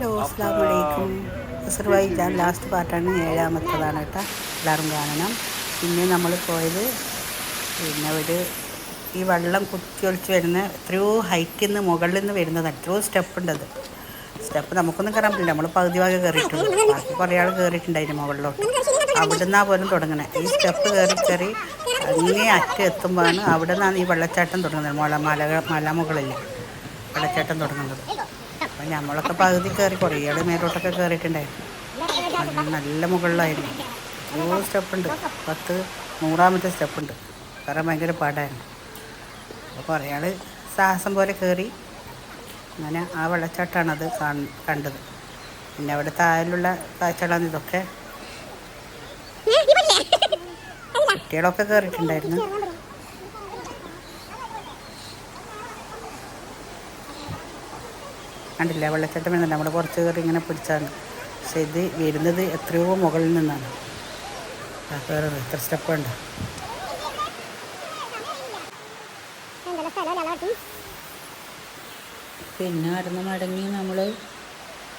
Hello അസ്സലാമു അലൈക്കും. Azerbaijan last പാർട്ടാണ്, ഏഴാമത്തതാണ് കേട്ടോ. എല്ലാവരും കാണണം. പിന്നെ നമ്മൾ പോയത് ഈ വെള്ളം കുത്തിയൊലിച്ച് വരുന്ന എത്രയോ ഹൈറ്റിൽ നിന്ന് മുകളിൽ നിന്ന് വരുന്നത്, എത്രയോ സ്റ്റെപ്പ് ഉണ്ട്. അത് സ്റ്റെപ്പ് നമുക്കൊന്നും കയറാൻ പറ്റില്ല, നമ്മൾ പകുതി ഭാഗം കയറിയിട്ടുള്ളൂ. ബാക്കി കുറേ ആൾ കയറിയിട്ടുണ്ടായിരുന്നു മുകളിലോട്ട്. അവിടെ നിന്നാണ് പോലും തുടങ്ങണേ. ഈ സ്റ്റെപ്പ് കയറി അങ്ങേ അറ്റം എത്തുമ്പോഴാണ് അവിടെ നിന്നാണ് ഈ വെള്ളച്ചാട്ടം തുടങ്ങുന്നത്. മലമുകളിൽ വെള്ളച്ചാട്ടം തുടങ്ങുന്നത്. അപ്പം നമ്മളൊക്കെ പകുതി കയറി, കുറേ ആൾ മേലോട്ടൊക്കെ കയറിയിട്ടുണ്ടായിരുന്നു. നല്ല മുകളിലായിരുന്നു. എത്രയോ സ്റ്റെപ്പുണ്ട്, 100-100ാമത്തെ സ്റ്റെപ്പുണ്ട്. കയറാൻ ഭയങ്കര പാടായിരുന്നു. അപ്പോൾ കുറേ ആൾ സാഹസം പോലെ കയറി. അങ്ങനെ ആ വെള്ളച്ചാട്ടമാണത് കണ്ടത്. പിന്നെ അവിടെ താഴെയുള്ള കാഴ്ചകളാണ് ഇതൊക്കെ. കുട്ടികളൊക്കെ കയറിയിട്ടുണ്ടായിരുന്നു. കണ്ടില്ല, വെള്ളച്ചാട്ടം വരുന്നുണ്ട്. നമ്മൾ കുറച്ച് കയറി ഇങ്ങനെ പിടിച്ചാണ്. പക്ഷെ ഇത് വരുന്നത് എത്രയോ മുകളിൽ നിന്നാണ്. കയറുന്നത് എത്ര സ്റ്റെപ്പുണ്ട്. പിന്നെ അവിടുന്ന് മടങ്ങി നമ്മൾ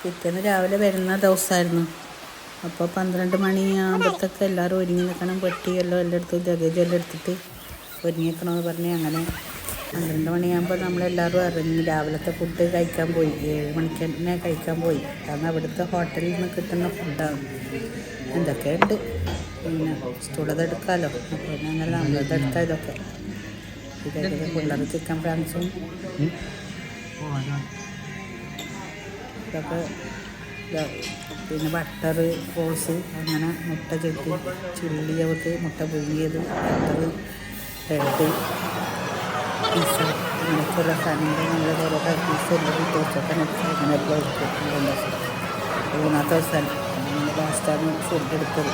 പിറ്റേന്ന് രാവിലെ വരുന്ന ദിവസമായിരുന്നു. അപ്പോൾ 12 മണിയാകുമ്പോഴത്തേക്ക് എല്ലാവരും ഒരുങ്ങി നിൽക്കണം. പെട്ടിയെല്ലാം എടുത്ത് ലഗേജ് എല്ലാം എടുത്തിട്ട് ഒരുങ്ങി നിൽക്കണമെന്ന് പറഞ്ഞ് അങ്ങനെ 12 മണിയാകുമ്പോൾ നമ്മളെല്ലാവരും ഇറങ്ങി. രാവിലത്തെ ഫുഡ് കഴിക്കാൻ പോയി. 7 മണിക്ക് തന്നെ കഴിക്കാൻ പോയി. കാരണം അവിടുത്തെ ഹോട്ടലിൽ നിന്ന് കിട്ടുന്ന ഫുഡാണ്. എന്തൊക്കെയുണ്ട്, പിന്നെ സ്റ്റൂളതെടുക്കാമല്ലോ. അപ്പോൾ അങ്ങനെ നമ്മളതെടുത്താൽ ഇതൊക്കെ പിള്ളേർ ചിക്കൻ ഫ്രാൻസും ഇതൊക്കെ, പിന്നെ ബട്ടർ റോൾസ്, അങ്ങനെ മുട്ട ചെത്തി ചില്ലി ചവിട്ട്, മുട്ട പുഴുങ്ങിയത്, ബട്ടർ ബ്രെഡ്, പിസ്സ, അങ്ങനെയൊക്കെയുള്ള സാധനങ്ങൾ നമ്മൾ ഓരോ പീസ് എല്ലാം ടേസ്റ്റൊക്കെ അങ്ങനെയൊക്കെ എടുക്കും. 3ാമത്തെ ദിവസമാണ് അങ്ങനെ ലാസ്റ്റാണ് ഫുഡ് എടുത്തത്.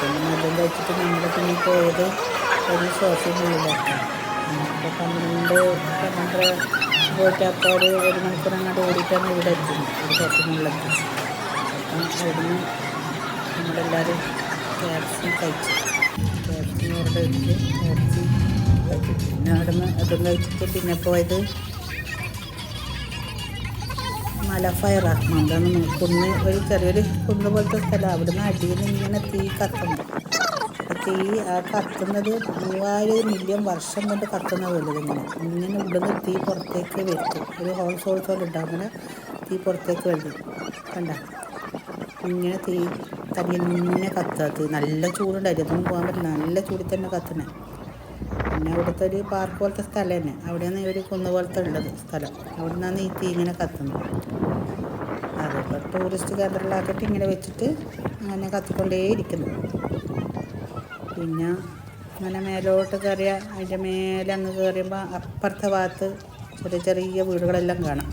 പിന്നെ നല്ല കഴിച്ചിട്ട് നമ്മൾ പിന്നെ പോയത് ഒരു ഷോപ്പിംഗ് ഉള്ളിലാക്കി. അപ്പോൾ 12 പോയിട്ട് അപ്പോൾ ഒരു മണിക്കൂർ അങ്ങോട്ട് ഓടിയിട്ടാണ് ഇവിടെ എത്തുന്നത്, ഒരു ഷോപ്പിങ്ങിലെത്തി. അപ്പം അവിടുന്ന് നമ്മളെല്ലാവരും KFC കഴിച്ചു. KFC ഓർഡർ എടുത്ത് KFC കഴിച്ചു. പിന്നെ അവിടുന്ന് അതും കഴിച്ചിട്ട് പിന്നെ പോയത് മലഫയറാണ്. അതാണ് കുന്ന്, ഒരു ചെറിയൊരു കുന്ന് പോലത്തെ സ്ഥലം. അവിടുന്ന് അടിയിൽ നിന്ന് ഇങ്ങനെ തീ കത്തുന്നു. തീ ആ കത്തുന്നത് 3000 മില്യൺ വർഷം കൊണ്ട് കത്തുന്ന പോലെ ഇങ്ങനെ ഉള്ളിൽ തീ പുറത്തേക്ക് വരുത്തും. ഒരു ഹോൾസ് പോലെ ഉണ്ടാവും. അങ്ങനെ തീ പുറത്തേക്ക് വരുന്നു. കണ്ട, ഇങ്ങനെ തീ തന്നെ കത്താത്ത നല്ല ചൂടുണ്ടായിരുന്നു. അതൊന്നും പോകാൻ പറ്റില്ല, നല്ല ചൂടിൽ തന്നെ കത്തണേ. പിന്നെ അവിടുത്തെ ഒരു പാർക്ക് പോലത്തെ സ്ഥലം തന്നെ. അവിടെയാണ് ഒരു കുന്ന് പോലത്തെ ഉള്ളത് സ്ഥലം. അവിടെ നിന്നാണ് ഈ തീ ഇങ്ങനെ കത്തുന്നത്. അതിപ്പോൾ ടൂറിസ്റ്റ് കേന്ദ്രത്തിലാക്കിയിട്ട് ഇങ്ങനെ വെച്ചിട്ട് അങ്ങനെ കത്തിക്കൊണ്ടേയിരിക്കുന്നു. പിന്നെ അങ്ങനെ മേലോട്ട് കയറിയ അതിൻ്റെ മേലെ അങ്ങ് കയറിയുമ്പോൾ അപ്പുറത്തെ ഭാഗത്ത് ചെറിയ ചെറിയ വീടുകളെല്ലാം കാണാം.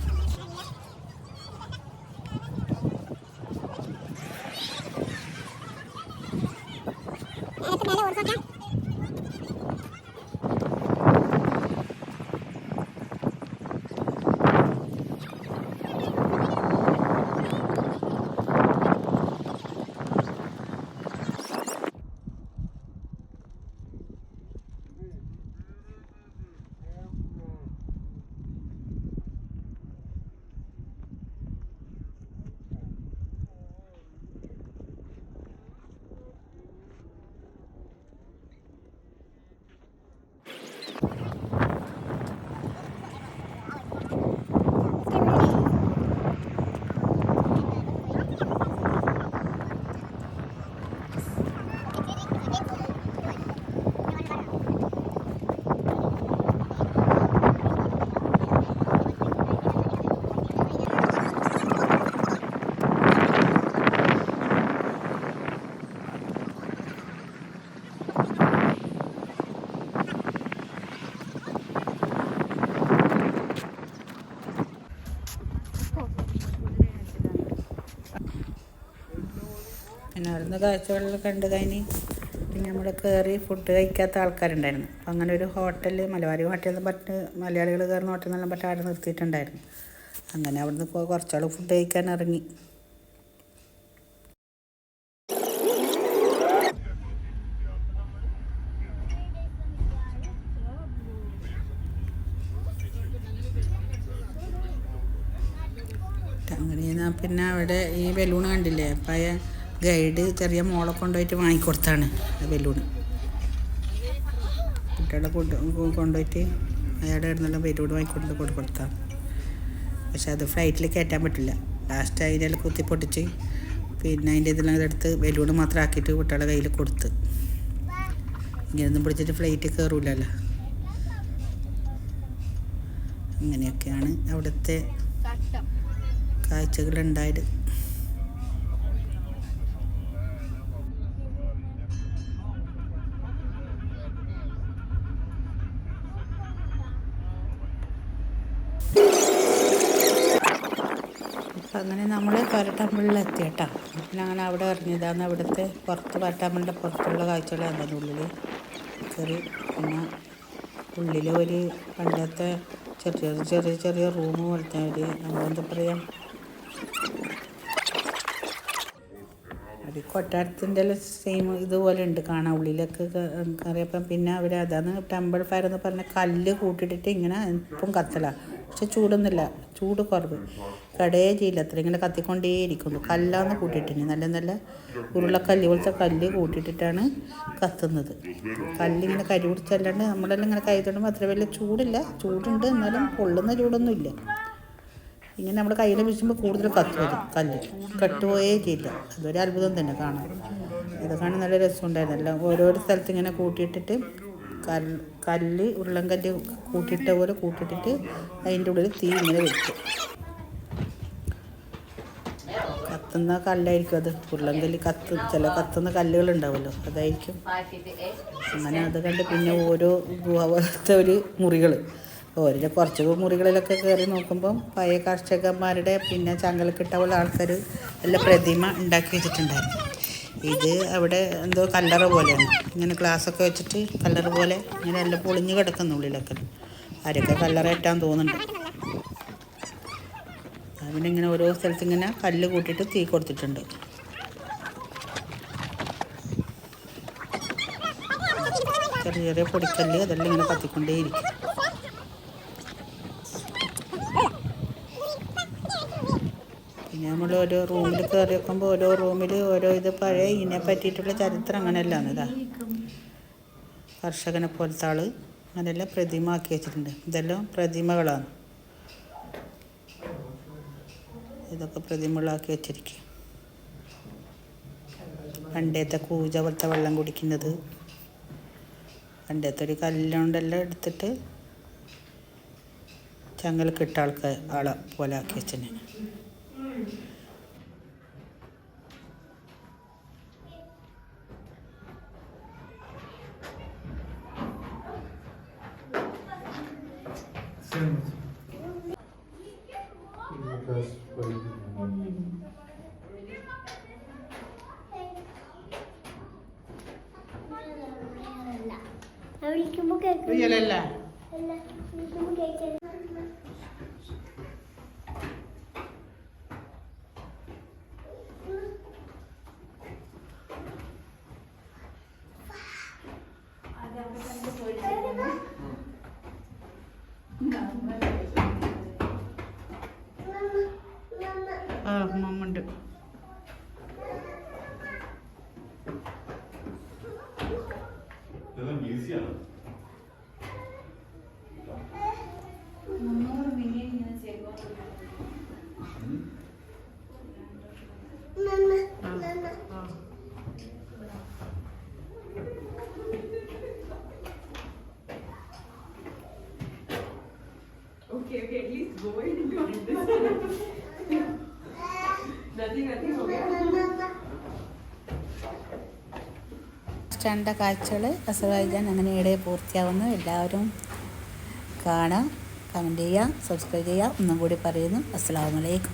പിന്നെ അവിടുന്ന് കാഴ്ചകളെല്ലാം കണ്ട് കഴിഞ്ഞ് പിന്നെ നമ്മൾ കയറി ഫുഡ് കഴിക്കാത്ത ആൾക്കാരുണ്ടായിരുന്നു. അപ്പം അങ്ങനെ ഒരു ഹോട്ടൽ, മലബാരി ഹോട്ടലിൽ പറഞ്ഞിട്ട് മലയാളികൾ കയറുന്ന ഹോട്ടലെല്ലാം പറഞ്ഞിട്ട് അവിടെ നിർത്തിയിട്ടുണ്ടായിരുന്നു. അങ്ങനെ അവിടുന്ന് കുറച്ചാൾ ഫുഡ് കഴിക്കാൻ ഇറങ്ങി. അങ്ങനെ പിന്നെ അവിടെ ഈ ബലൂൺ കണ്ടില്ലേ, പഴയ ഗൈഡ് ചെറിയ മോളെ കൊണ്ടുപോയിട്ട് വാങ്ങിക്കൊടുത്താണ് ആ ബലൂൺ. കുട്ടികളെ കൊണ്ടുപോയിട്ട് അയാളുടെ ഇടുന്നെല്ലാം ബലൂൺ വാങ്ങിക്കൊണ്ട് കൊടുത്താണ്. പക്ഷെ അത് ഫ്ലൈറ്റിൽ കയറ്റാൻ പറ്റില്ല. ലാസ്റ്റ് അതിനെല്ലാം കുത്തി പൊട്ടിച്ച് പിന്നെ അതിൻ്റെ ഇതെല്ലാം എടുത്ത് ബലൂൺ മാത്രം ആക്കിയിട്ട് കുട്ടികളുടെ കയ്യിൽ കൊടുത്ത്. ഇങ്ങനെയൊന്നും പിടിച്ചിട്ട് ഫ്ലൈറ്റ് കയറൂലല്ലോ. അങ്ങനെയൊക്കെയാണ് അവിടുത്തെ കാഴ്ചകളുണ്ടായത്. അപ്പം അങ്ങനെ നമ്മൾ പരട്ടമ്പളിലെത്തി കേട്ടോ. പിന്നെ അങ്ങനെ അവിടെ ഇറങ്ങിയതാണ്. അവിടുത്തെ പുറത്ത് പരട്ടമ്പളിൻ്റെ പുറത്തുള്ള കാഴ്ചകളാണ് അതിൻ്റെ ഉള്ളിൽ കയറി. പിന്നെ ഉള്ളിൽ ഒരു പണ്ടത്തെ ചെറിയ ചെറിയ ചെറിയ റൂം പോലത്തെ ഒരു നമ്മളെന്താ പറയുക, ഒരു കൊട്ടാരത്തിൻ്റെ സെയിം ഇതുപോലെ ഉണ്ട് കാണാൻ ഉള്ളിലൊക്കെ കയറിയപ്പം. പിന്നെ അവർ അതാണ് ടെമ്പിൾ ഫയർ എന്ന് പറഞ്ഞ കല്ല് കൂട്ടിയിട്ടിട്ട് ഇങ്ങനെ ഇപ്പം കത്തലാണ്. പക്ഷെ ചൂടൊന്നുമില്ല, ചൂട് കുറവ്, കടയേ ചെയ്യില്ല, അത്ര ഇങ്ങനെ കത്തിക്കൊണ്ടേയിരിക്കുള്ളൂ. കല്ലാന്ന് കൂട്ടിയിട്ടിന് നല്ല നല്ല ഉരുളക്കല്ല് പോലത്തെ കല്ല് കൂട്ടിയിട്ടിട്ടാണ് കത്തുന്നത്. കല്ലിങ്ങനെ കരി പിടിച്ചല്ലാണ്ട് നമ്മളെല്ലാം ഇങ്ങനെ കൈ തൊടുമ്പോൾ അത്ര വലിയ ചൂടില്ല, ചൂടുണ്ട് എന്നാലും പൊള്ളുന്ന ചൂടൊന്നുമില്ല. ഇങ്ങനെ നമ്മൾ കയ്യിൽ വീശുമ്പോൾ കൂടുതൽ കത്ത് വരും, കല്ല് കെട്ടുപോയേ ചെയ്യില്ല. അതൊരു അത്ഭുതം തന്നെ കാണാൻ. ഇത് കാണാൻ നല്ല രസമുണ്ടായിരുന്നു. എല്ലാം ഓരോരോ സ്ഥലത്ത് ഇങ്ങനെ കൂട്ടിയിട്ടിട്ട് കല്ല് ഉരുളൻകല്ല് കൂട്ടിയിട്ട പോലെ കൂട്ടിയിട്ടിട്ട് അതിൻ്റെ ഉള്ളിൽ തീ ഇങ്ങനെ വെക്കും. കത്തുന്ന കല്ലായിരിക്കും അത്, ഉരുളൻകല്ല് ചില കത്തുന്ന കല്ലുകളുണ്ടാവുമല്ലോ, അതായിരിക്കും. അങ്ങനെ അത് കണ്ട് പിന്നെ ഓരോ ഗുഹ പോലത്തെ ഒരു മുറികൾ, ഓരോ കുറച്ച് മുറികളിലൊക്കെ കയറി നോക്കുമ്പം പഴയ കർഷകന്മാരുടെ പിന്നെ ചങ്ങലക്കിട്ട പോലെ ആൾക്കാർ നല്ല പ്രതിമ ഉണ്ടാക്കി വെച്ചിട്ടുണ്ടായിരുന്നു. ഇത് അവിടെ എന്തോ കല്ലറ പോലെയാണ്, ഇങ്ങനെ ഗ്ലാസ്സൊക്കെ വെച്ചിട്ട് കല്ലറ പോലെ ഇങ്ങനെ എല്ലാം പൊളിഞ്ഞ് കിടക്കുന്ന ഉള്ളിലൊക്കെ. ആരൊക്കെ കല്ലറ ഇട്ടാൻ തോന്നുന്നുണ്ട്. പിന്നെ ഇങ്ങനെ ഓരോ സ്ഥലത്ത് ഇങ്ങനെ കല്ല് കൂട്ടിയിട്ട് തീ കൊടുത്തിട്ടുണ്ട്. ചെറിയ ചെറിയ പൊടിക്കല്ല് അതെല്ലാം ഇങ്ങനെ കത്തിക്കൊണ്ടേയിരിക്കും. പിന്നെ നമ്മൾ ഓരോ റൂമിൽ കയറി വെക്കുമ്പോൾ ഓരോ റൂമിൽ ഓരോ ഇത് പഴയ ഇതിനെ പറ്റിയിട്ടുള്ള ചരിത്രം അങ്ങനെയല്ല ഇതാ. കർഷകനെ പോലത്തെ ആൾ അങ്ങനെയെല്ലാം പ്രതിമ ആക്കി വെച്ചിട്ടുണ്ട്. ഇതെല്ലാം പ്രതിമകളാണ്, ഇതൊക്കെ പ്രതിമകളാക്കി വെച്ചിരിക്കും. പണ്ടത്തെ കൂജ പോലത്തെ വെള്ളം കുടിക്കുന്നത്, പണ്ടത്തെ ഒരു കല്ലുകൊണ്ടെല്ലാം എടുത്തിട്ട് ചങ്ങലക്കിട്ട ആളെ പോലെ ആക്കി വെച്ചിട്ടുണ്ട്. മമ്മുണ്ട്. Okay, at least go in behind this. Nothing हो गया. കണ്ട കാഴ്ചകൾ അസർബൈജാൻ അങ്ങനെ ഇവിടെ പൂർത്തിയാവുന്നു. എല്ലാവരും കാണാം, കമൻറ്റ് ചെയ്യുക, സബ്സ്ക്രൈബ് ചെയ്യുക. ഒന്നും കൂടി പറയുന്നു, അസ്സലാമു അലൈക്കും.